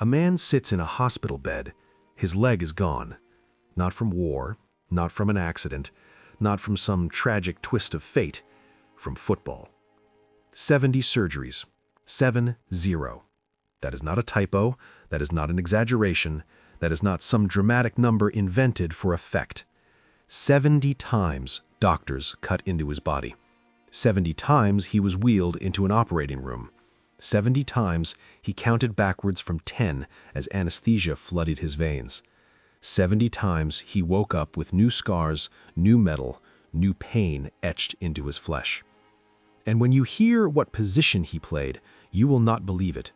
A man sits in a hospital bed. His leg is gone. Not from war, not from an accident, not from some tragic twist of fate, from football. 70 surgeries. 7-0. That is not a typo. That is not an exaggeration. That is not some dramatic number invented for effect. 70 times doctors cut into his body. 70 times he was wheeled into an operating room. 70 times he counted backwards from 10 as anesthesia flooded his veins. 70 times he woke up with new scars, new metal, new pain etched into his flesh. And when you hear what position he played, you will not believe it.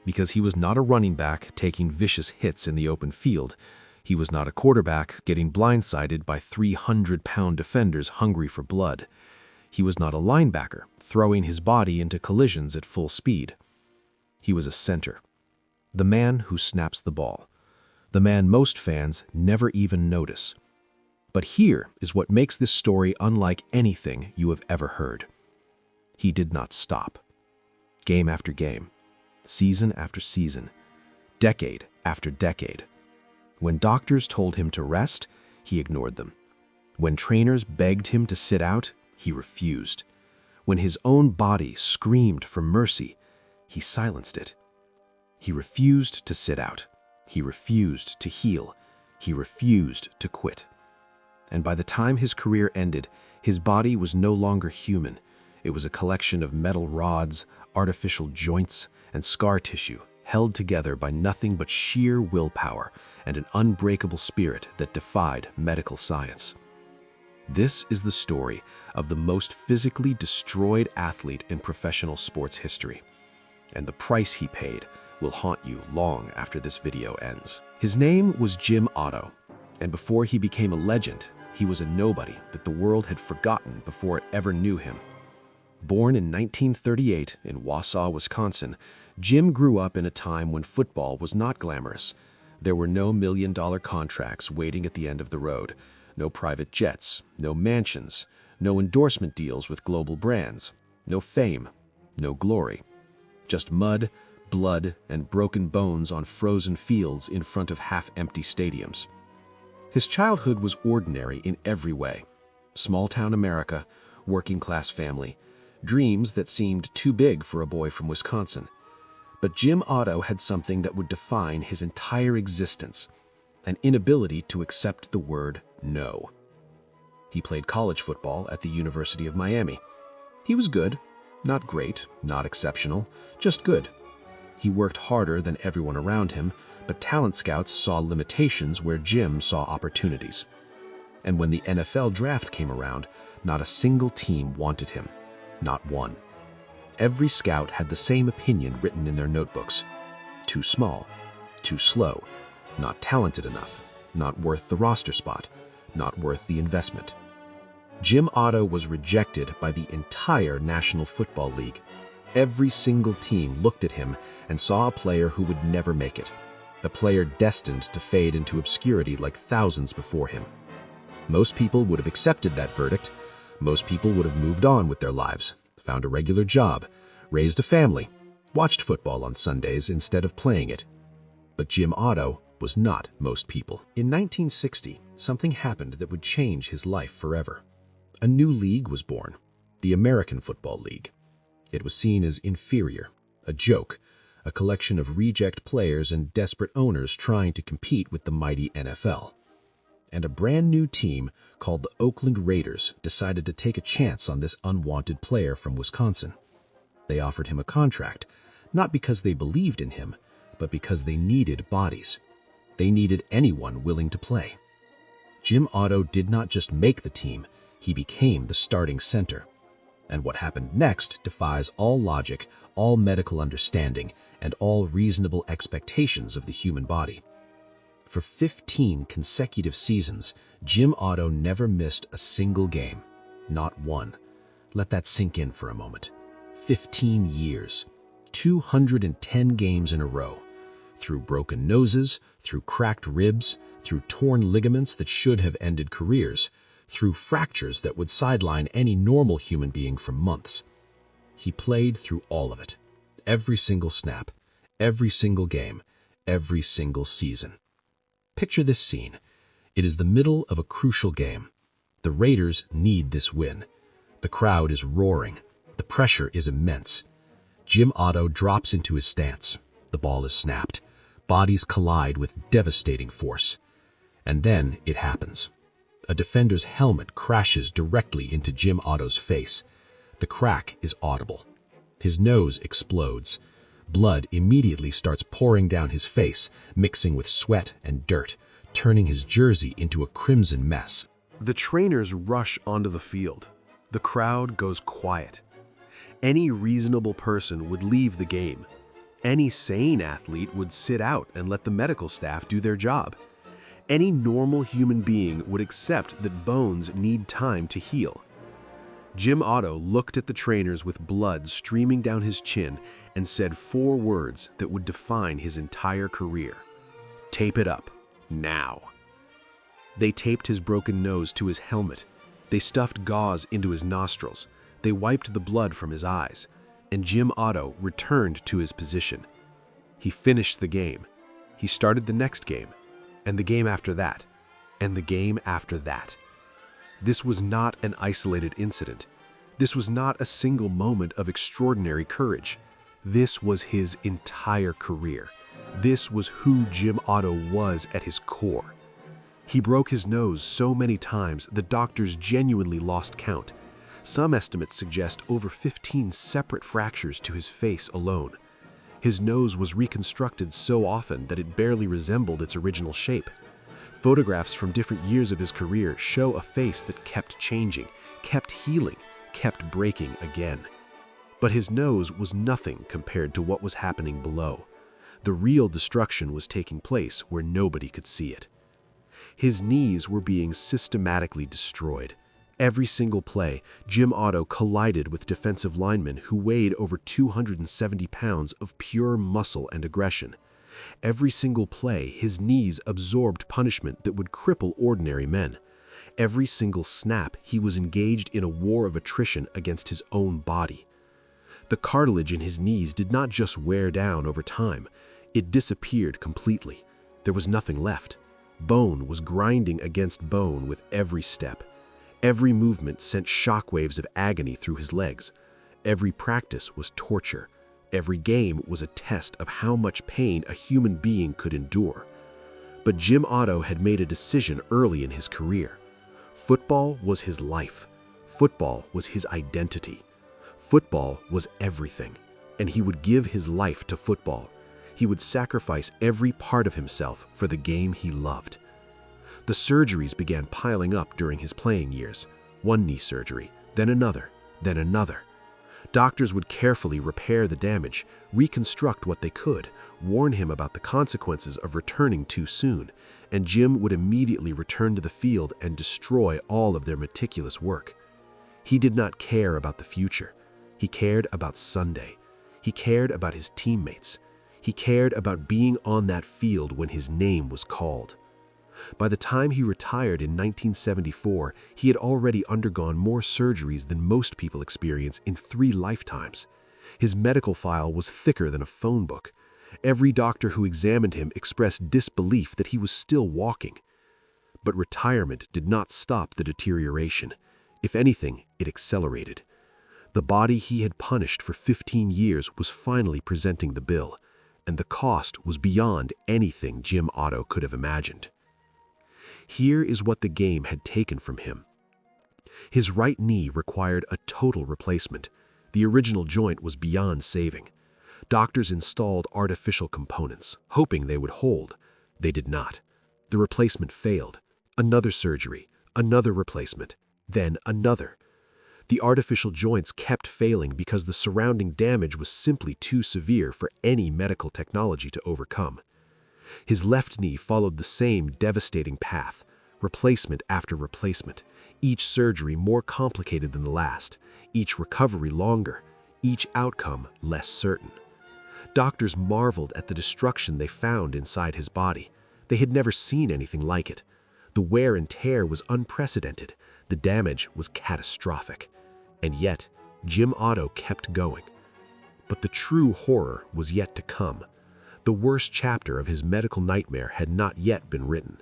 Because he was not a running back taking vicious hits in the open field. He was not a quarterback getting blindsided by 300-pound defenders hungry for blood. He was not a linebacker throwing his body into collisions at full speed. He was a center. The man who snaps the ball. The man most fans never even notice. But here is what makes this story unlike anything you have ever heard. He did not stop. Game after game, season after season, decade after decade. When doctors told him to rest, he ignored them. When trainers begged him to sit out, he refused. When his own body screamed for mercy, he silenced it. He refused to sit out. He refused to heal. He refused to quit. And by the time his career ended, his body was no longer human. It was a collection of metal rods, artificial joints, and scar tissue held together by nothing but sheer willpower and an unbreakable spirit that defied medical science. This is the story of the most physically destroyed athlete in professional sports history. And the price he paid will haunt you long after this video ends. His name was Jim Otto, and before he became a legend, he was a nobody that the world had forgotten before it ever knew him. Born in 1938 in Wausau, Wisconsin, Jim grew up in a time when football was not glamorous. There were no million-dollar contracts waiting at the end of the road, no private jets, no mansions, no endorsement deals with global brands, no fame, no glory. Just mud, blood, and broken bones on frozen fields in front of half-empty stadiums. His childhood was ordinary in every way. Small-town America, working-class family, dreams that seemed too big for a boy from Wisconsin. But Jim Otto had something that would define his entire existence, an inability to accept the word no. He played college football at the University of Miami. He was good, not great, not exceptional, just good. He worked harder than everyone around him, but talent scouts saw limitations where Jim saw opportunities. And when the NFL draft came around, not a single team wanted him. Not one. Every scout had the same opinion written in their notebooks. Too small, too slow, not talented enough, not worth the roster spot, not worth the investment. Jim Otto was rejected by the entire National Football League. Every single team looked at him and saw a player who would never make it, a player destined to fade into obscurity like thousands before him. Most people would have accepted that verdict. Most people would have moved on with their lives, found a regular job, raised a family, watched football on Sundays instead of playing it. But Jim Otto was not most people. In 1960, something happened that would change his life forever. A new league was born, the American Football League. It was seen as inferior, a joke, a collection of reject players and desperate owners trying to compete with the mighty NFL. And a brand new team called the Oakland Raiders decided to take a chance on this unwanted player from Wisconsin. They offered him a contract, not because they believed in him, but because they needed bodies. They needed anyone willing to play. Jim Otto did not just make the team, he became the starting center. And what happened next defies all logic, all medical understanding, and all reasonable expectations of the human body. For 15 consecutive seasons, Jim Otto never missed a single game. Not one. Let that sink in for a moment. 15 years. 210 games in a row. Through broken noses, through cracked ribs, through torn ligaments that should have ended careers, through fractures that would sideline any normal human being for months. He played through all of it. Every single snap, every single game, every single season. Picture this scene. It is the middle of a crucial game. The Raiders need this win. The crowd is roaring. The pressure is immense. Jim Otto drops into his stance. The ball is snapped. Bodies collide with devastating force. And then it happens. A defender's helmet crashes directly into Jim Otto's face. The crack is audible. His nose explodes. Blood immediately starts pouring down his face, mixing with sweat and dirt, turning his jersey into a crimson mess. The trainers rush onto the field. The crowd goes quiet. Any reasonable person would leave the game. Any sane athlete would sit out and let the medical staff do their job. Any normal human being would accept that bones need time to heal. Jim Otto looked at the trainers with blood streaming down his chin and said 4 words that would define his entire career. "Tape it up, now." They taped his broken nose to his helmet. They stuffed gauze into his nostrils. They wiped the blood from his eyes. And Jim Otto returned to his position. He finished the game. He started the next game. And the game after that. And the game after that. This was not an isolated incident. This was not a single moment of extraordinary courage. This was his entire career. This was who Jim Otto was at his core. He broke his nose so many times the doctors genuinely lost count. Some estimates suggest over 15 separate fractures to his face alone. His nose was reconstructed so often that it barely resembled its original shape. Photographs from different years of his career show a face that kept changing, kept healing, kept breaking again. But his nose was nothing compared to what was happening below. The real destruction was taking place where nobody could see it. His knees were being systematically destroyed. Every single play, Jim Otto collided with defensive linemen who weighed over 270 pounds of pure muscle and aggression. Every single play, his knees absorbed punishment that would cripple ordinary men. Every single snap, he was engaged in a war of attrition against his own body. The cartilage in his knees did not just wear down over time. It disappeared completely. There was nothing left. Bone was grinding against bone with every step. Every movement sent shockwaves of agony through his legs. Every practice was torture. Every game was a test of how much pain a human being could endure. But Jim Otto had made a decision early in his career. Football was his life. Football was his identity. Football was everything, and he would give his life to football. He would sacrifice every part of himself for the game he loved. The surgeries began piling up during his playing years. One knee surgery, then another, then another. Doctors would carefully repair the damage, reconstruct what they could, warn him about the consequences of returning too soon, and Jim would immediately return to the field and destroy all of their meticulous work. He did not care about the future. He cared about Sunday. He cared about his teammates. He cared about being on that field when his name was called. By the time he retired in 1974, he had already undergone more surgeries than most people experience in 3 lifetimes. His medical file was thicker than a phone book. Every doctor who examined him expressed disbelief that he was still walking. But retirement did not stop the deterioration. If anything, it accelerated. The body he had punished for 15 years was finally presenting the bill, and the cost was beyond anything Jim Otto could have imagined. Here is what the game had taken from him. His right knee required a total replacement. The original joint was beyond saving. Doctors installed artificial components, hoping they would hold. They did not. The replacement failed. Another surgery, another replacement, then another. The artificial joints kept failing because the surrounding damage was simply too severe for any medical technology to overcome. His left knee followed the same devastating path, replacement after replacement, each surgery more complicated than the last, each recovery longer, each outcome less certain. Doctors marveled at the destruction they found inside his body. They had never seen anything like it. The wear and tear was unprecedented. The damage was catastrophic. And yet, Jim Otto kept going. But the true horror was yet to come. The worst chapter of his medical nightmare had not yet been written.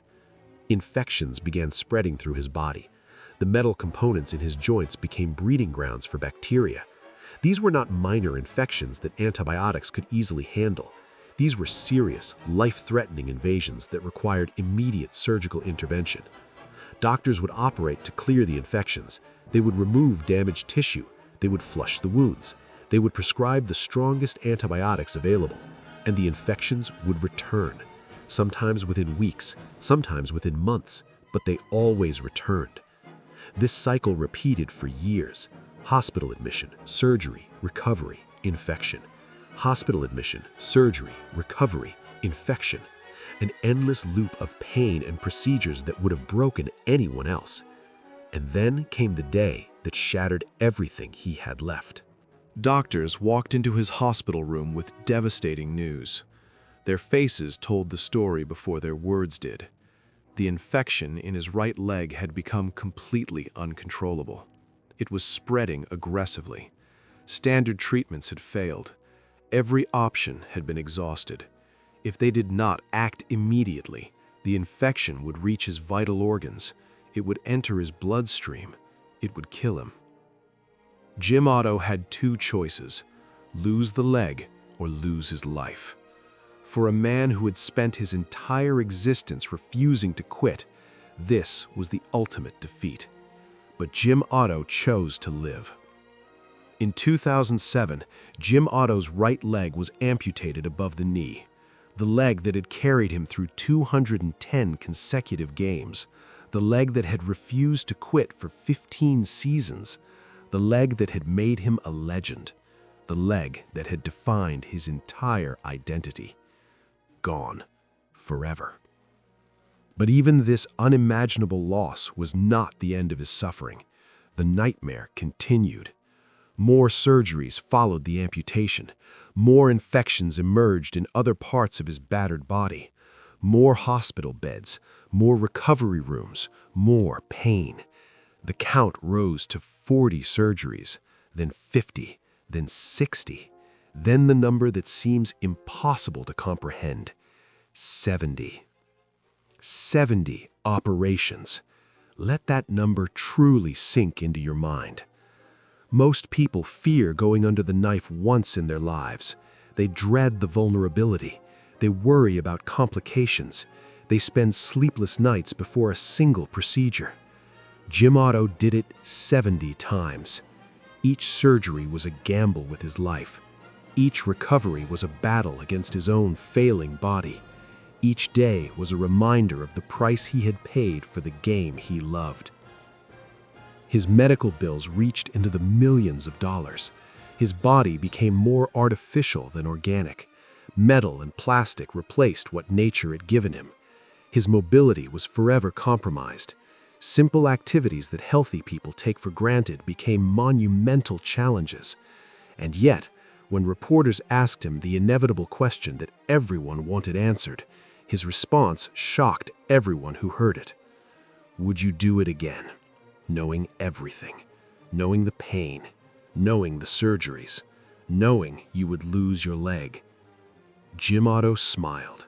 Infections began spreading through his body. The metal components in his joints became breeding grounds for bacteria. These were not minor infections that antibiotics could easily handle. These were serious, life-threatening invasions that required immediate surgical intervention. Doctors would operate to clear the infections. They would remove damaged tissue. They would flush the wounds. They would prescribe the strongest antibiotics available, and the infections would return, sometimes within weeks, sometimes within months, but they always returned. This cycle repeated for years. Hospital admission, surgery, recovery, infection. Hospital admission, surgery, recovery, infection. An endless loop of pain and procedures that would have broken anyone else. And then came the day that shattered everything he had left. Doctors walked into his hospital room with devastating news. Their faces told the story before their words did. The infection in his right leg had become completely uncontrollable. It was spreading aggressively. Standard treatments had failed. Every option had been exhausted. If they did not act immediately, the infection would reach his vital organs. It would enter his bloodstream. It would kill him. Jim Otto had two choices: lose the leg or lose his life. For a man who had spent his entire existence refusing to quit, this was the ultimate defeat. But Jim Otto chose to live. In 2007, Jim Otto's right leg was amputated above the knee. The leg that had carried him through 210 consecutive games. The leg that had refused to quit for 15 seasons. The leg that had made him a legend. The leg that had defined his entire identity. Gone. Forever. But even this unimaginable loss was not the end of his suffering. The nightmare continued. More surgeries followed the amputation. More infections emerged in other parts of his battered body. More hospital beds, more recovery rooms, more pain. The count rose to 40 surgeries, then 50, then 60, then the number that seems impossible to comprehend: 70. 70 operations. Let that number truly sink into your mind. Most people fear going under the knife once in their lives. They dread the vulnerability. They worry about complications. They spend sleepless nights before a single procedure. Jim Otto did it 70 times. Each surgery was a gamble with his life. Each recovery was a battle against his own failing body. Each day was a reminder of the price he had paid for the game he loved. His medical bills reached into the millions of dollars. His body became more artificial than organic. Metal and plastic replaced what nature had given him. His mobility was forever compromised. Simple activities that healthy people take for granted became monumental challenges. And yet, when reporters asked him the inevitable question that everyone wanted answered, his response shocked everyone who heard it. Would you do it again? Knowing everything, knowing the pain, knowing the surgeries, knowing you would lose your leg. Jim Otto smiled,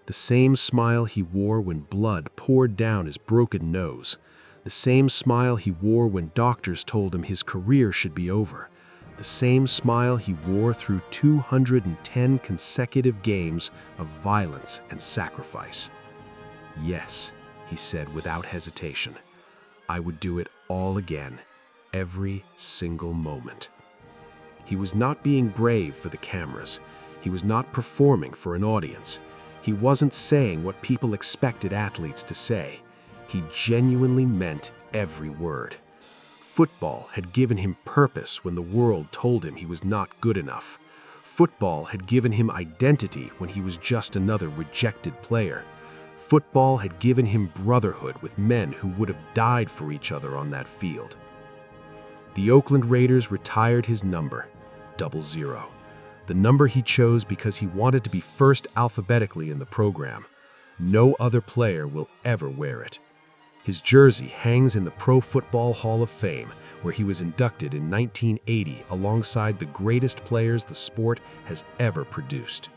the same smile he wore when blood poured down his broken nose, the same smile he wore when doctors told him his career should be over, the same smile he wore through 210 consecutive games of violence and sacrifice. Yes, he said without hesitation. I would do it all again, every single moment. He was not being brave for the cameras. He was not performing for an audience. He wasn't saying what people expected athletes to say. He genuinely meant every word. Football had given him purpose when the world told him he was not good enough. Football had given him identity when he was just another rejected player. Football had given him brotherhood with men who would have died for each other on that field. The Oakland Raiders retired his number, 00. The number he chose because he wanted to be first alphabetically in the program. No other player will ever wear it. His jersey hangs in the Pro Football Hall of Fame, where he was inducted in 1980 alongside the greatest players the sport has ever produced.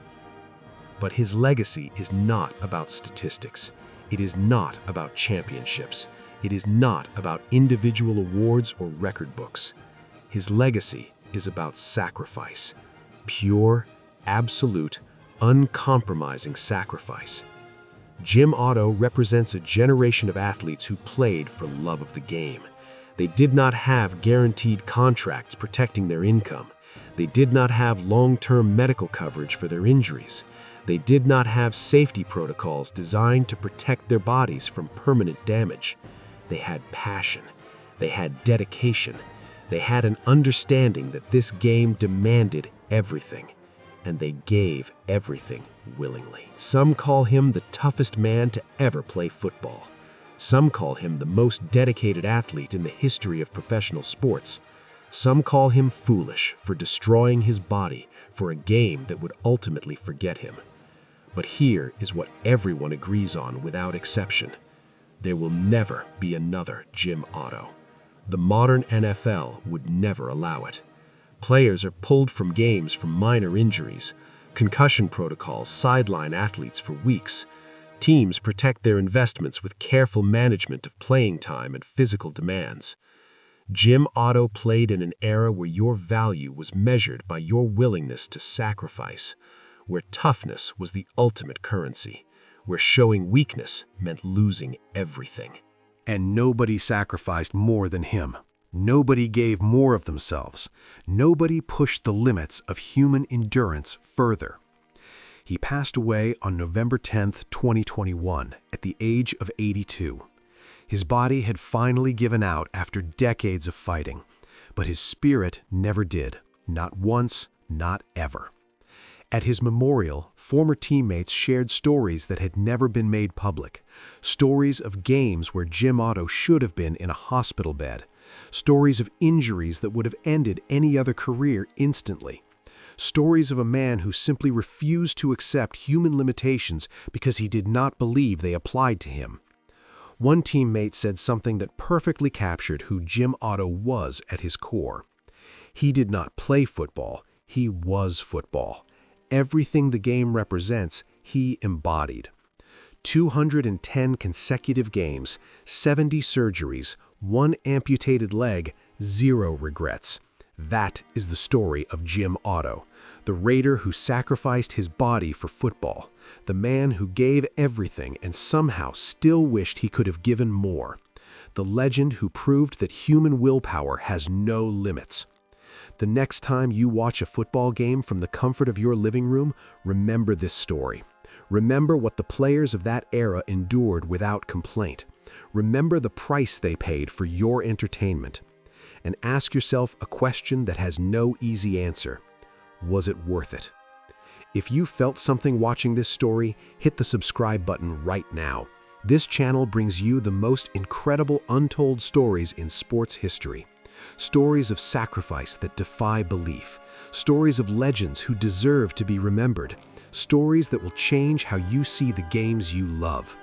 But his legacy is not about statistics. It is not about championships. It is not about individual awards or record books. His legacy is about sacrifice. Pure, absolute, uncompromising sacrifice. Jim Otto represents a generation of athletes who played for love of the game. They did not have guaranteed contracts protecting their income. They did not have long-term medical coverage for their injuries. They did not have safety protocols designed to protect their bodies from permanent damage. They had passion. They had dedication. They had an understanding that this game demanded everything, and they gave everything willingly. Some call him the toughest man to ever play football. Some call him the most dedicated athlete in the history of professional sports. Some call him foolish for destroying his body for a game that would ultimately forget him. But here is what everyone agrees on without exception. There will never be another Jim Otto. The modern NFL would never allow it. Players are pulled from games for minor injuries. Concussion protocols sideline athletes for weeks. Teams protect their investments with careful management of playing time and physical demands. Jim Otto played in an era where your value was measured by your willingness to sacrifice, where toughness was the ultimate currency, where showing weakness meant losing everything. And nobody sacrificed more than him. Nobody gave more of themselves. Nobody pushed the limits of human endurance further. He passed away on November 10th, 2021, at the age of 82. His body had finally given out after decades of fighting, but his spirit never did, not once, not ever. At his memorial, former teammates shared stories that had never been made public, stories of games where Jim Otto should have been in a hospital bed, stories of injuries that would have ended any other career instantly, stories of a man who simply refused to accept human limitations because he did not believe they applied to him. One teammate said something that perfectly captured who Jim Otto was at his core. He did not play football, he was football. Everything the game represents, he embodied. 210 consecutive games, 70 surgeries, 1 amputated leg, 0 regrets. That is the story of Jim Otto, the Raider who sacrificed his body for football, the man who gave everything and somehow still wished he could have given more, the legend who proved that human willpower has no limits. The next time you watch a football game from the comfort of your living room, remember this story. Remember what the players of that era endured without complaint. Remember the price they paid for your entertainment. And ask yourself a question that has no easy answer. Was it worth it? If you felt something watching this story, hit the subscribe button right now. This channel brings you the most incredible untold stories in sports history. Stories of sacrifice that defy belief. Stories of legends who deserve to be remembered. Stories that will change how you see the games you love.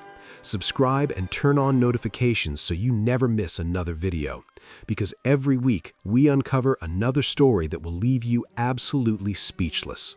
Subscribe and turn on notifications so you never miss another video. Because every week, we uncover another story that will leave you absolutely speechless.